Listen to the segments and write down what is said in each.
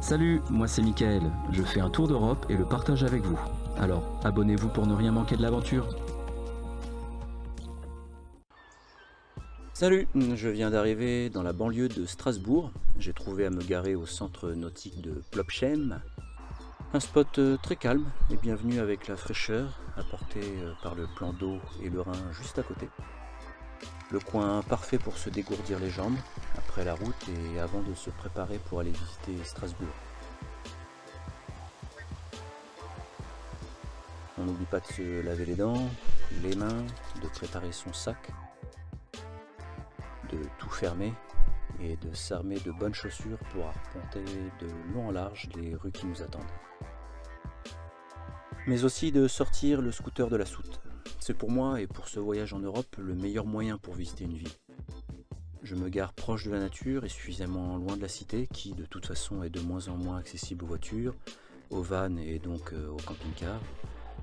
Salut, moi c'est Mickaël. Je fais un tour d'Europe et le partage avec vous. Alors, abonnez-vous pour ne rien manquer de l'aventure. Salut, je viens d'arriver dans la banlieue de Strasbourg. J'ai trouvé à me garer au centre nautique de Plopchem. Un spot très calme et bienvenu avec la fraîcheur apportée par le plan d'eau et le Rhin juste à côté. Le coin parfait pour se dégourdir les jambes après la route et avant de se préparer pour aller visiter Strasbourg. On n'oublie pas de se laver les dents, les mains, de préparer son sac, de tout fermer et de s'armer de bonnes chaussures pour arpenter de long en large les rues qui nous attendent. Mais aussi de sortir le scooter de la soute. C'est pour moi et pour ce voyage en Europe le meilleur moyen pour visiter une ville. Je me gare proche de la nature et suffisamment loin de la cité qui de toute façon est de moins en moins accessible aux voitures, aux vannes et donc aux camping-cars.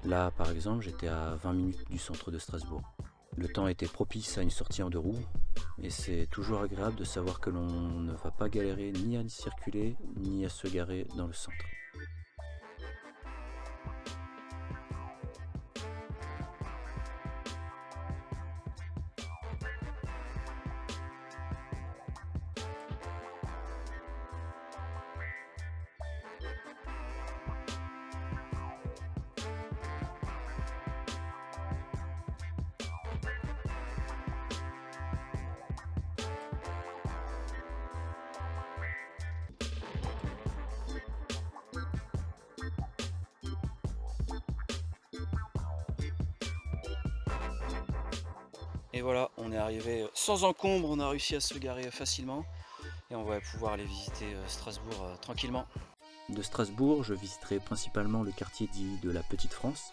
Là par exemple j'étais à 20 minutes du centre de Strasbourg. Le temps était propice à une sortie en deux roues et c'est toujours agréable de savoir que l'on ne va pas galérer ni à circuler ni à se garer dans le centre. Et voilà, on est arrivé sans encombre, on a réussi à se garer facilement et on va pouvoir aller visiter Strasbourg tranquillement. De Strasbourg, je visiterai principalement le quartier dit de la Petite France.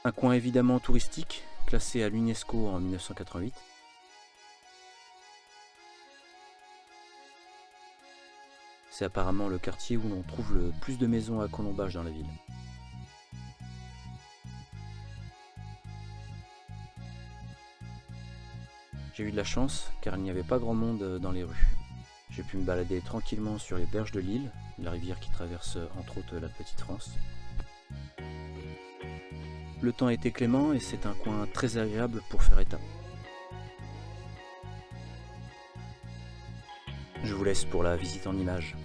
Un coin évidemment touristique, classé à l'UNESCO en 1988. C'est apparemment le quartier où l'on trouve le plus de maisons à colombage dans la ville. J'ai eu de la chance car il n'y avait pas grand monde dans les rues. J'ai pu me balader tranquillement sur les berges de l'Isle, la rivière qui traverse entre autres la Petite France. Le temps était clément et c'est un coin très agréable pour faire étape. Je vous laisse pour la visite en images.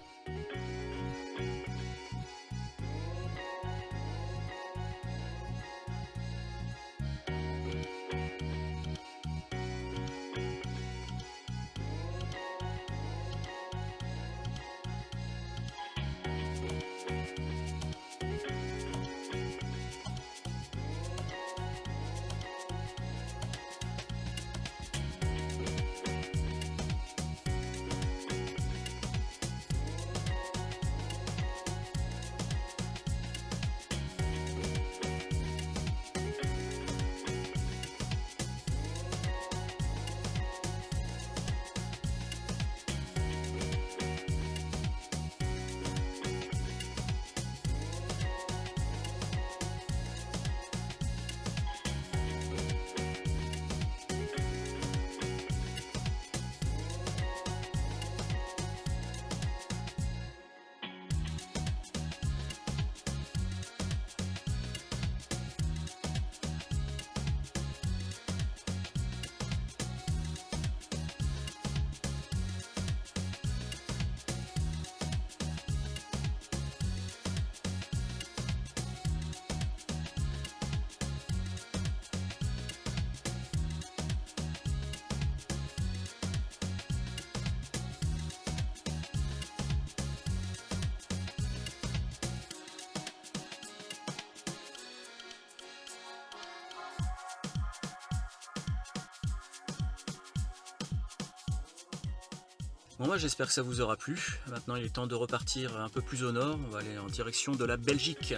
Bon moi j'espère que ça vous aura plu. Maintenant il est temps de repartir un peu plus au nord. On va aller en direction de la Belgique.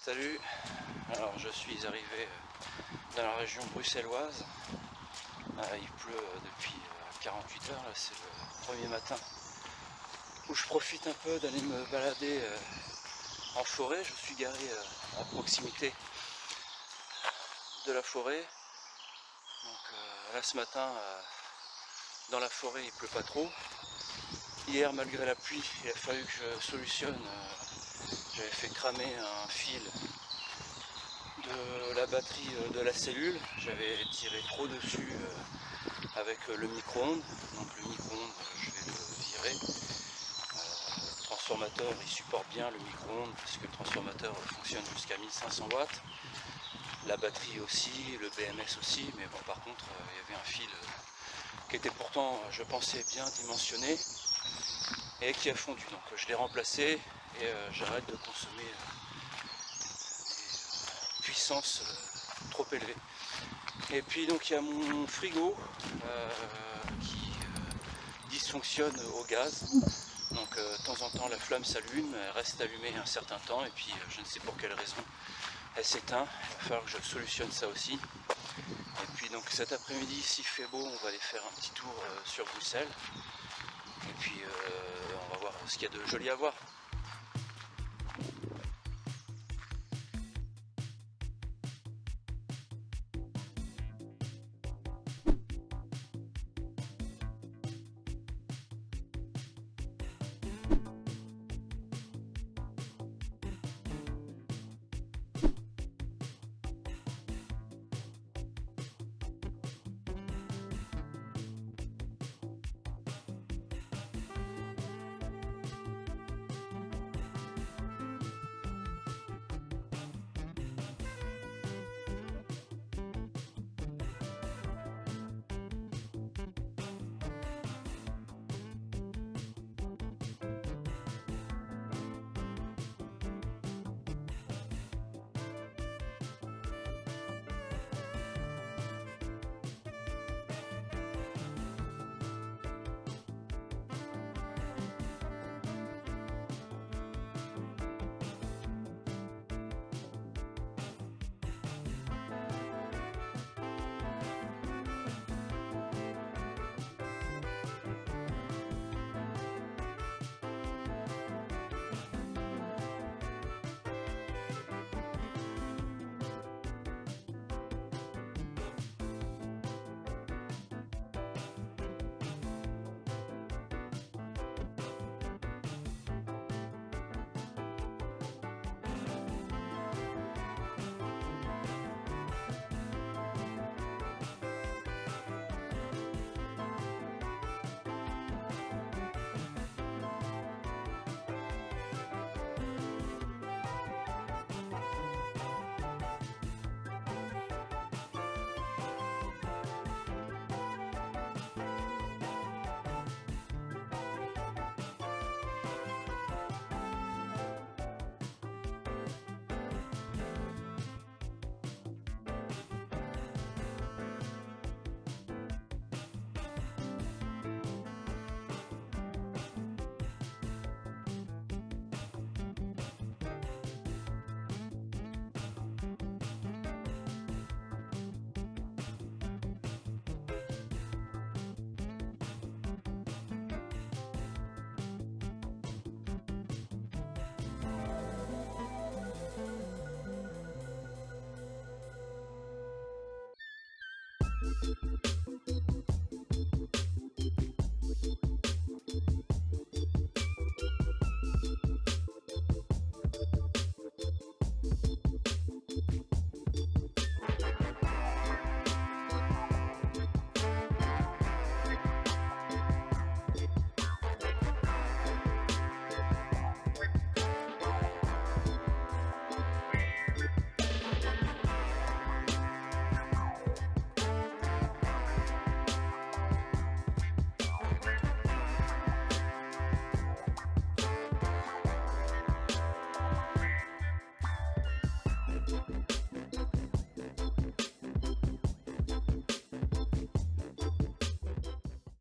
Salut, alors je suis arrivé dans la région bruxelloise. Il pleut depuis 48 heures, là c'est le premier matin où je profite un peu d'aller me balader en forêt. Je suis garé à proximité de la forêt. Donc là ce matin dans la forêt il pleut pas trop. Hier malgré la pluie il a fallu que je solutionne, j'avais fait cramer un fil de la batterie de la cellule, j'avais tiré trop dessus avec le micro-ondes, donc le micro-ondes je vais le virer. Le transformateur il supporte bien le micro-ondes parce que le transformateur fonctionne jusqu'à 1500 watts, la batterie aussi, le BMS aussi, mais bon par contre il y avait un fil qui était pourtant je pensais bien dimensionné et qui a fondu, donc je l'ai remplacé et j'arrête de consommer des puissances trop élevées. Et puis donc il y a mon frigo qui dysfonctionne au gaz, donc de temps en temps la flamme s'allume, elle reste allumée un certain temps et puis je ne sais pour quelle raison elle s'éteint. Il va falloir que je solutionne ça aussi. Et puis donc cet après-midi s'il fait beau on va aller faire un petit tour sur Bruxelles et puis on va voir ce qu'il y a de joli à voir.